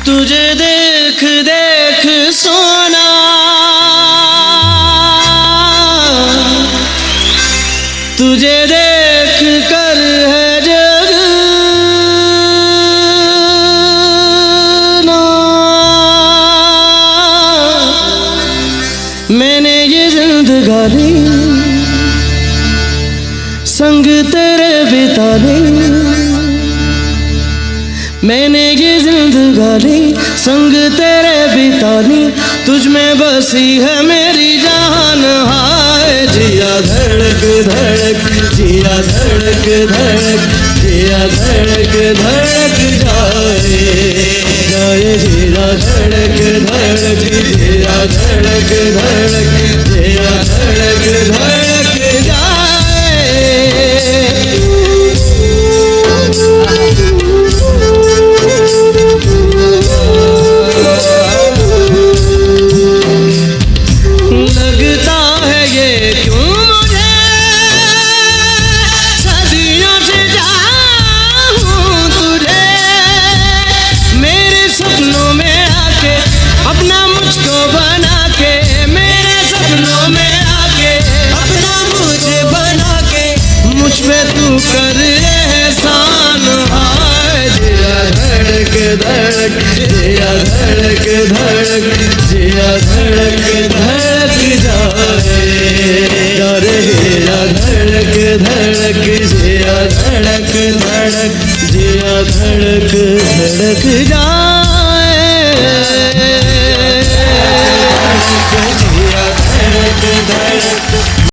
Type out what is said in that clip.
तुझे देख देख सोना तुझे देख कर है जगना। मैंने ये जिंदगानी संग तेरे बिता ली, मैंने ये जिंदगानी संग तेरे बिता ली, तुझ में बसी है मेरी जान। हाय जिया धड़क धड़क जिया धड़क धड़क जिया धड़क धड़क जाए जाए जिया धड़क धड़क जिया धड़क धड़क जिया धड़क धड़क जाए। लगता है ये क्यों मुझे सदियों से चाहूं तुझे, मेरे सपनों में आके अपना मुझको बना के, मेरे सपनों में आके अपना मुझे बना के, मुझ पे तू कर एहसान। हाय जिया धड़क धड़क जिया धड़क धड़क जिया धड़क धड़क जाए रे जिया धड़क धड़क जिया धड़क धड़क जिया धड़क धड़क जाए।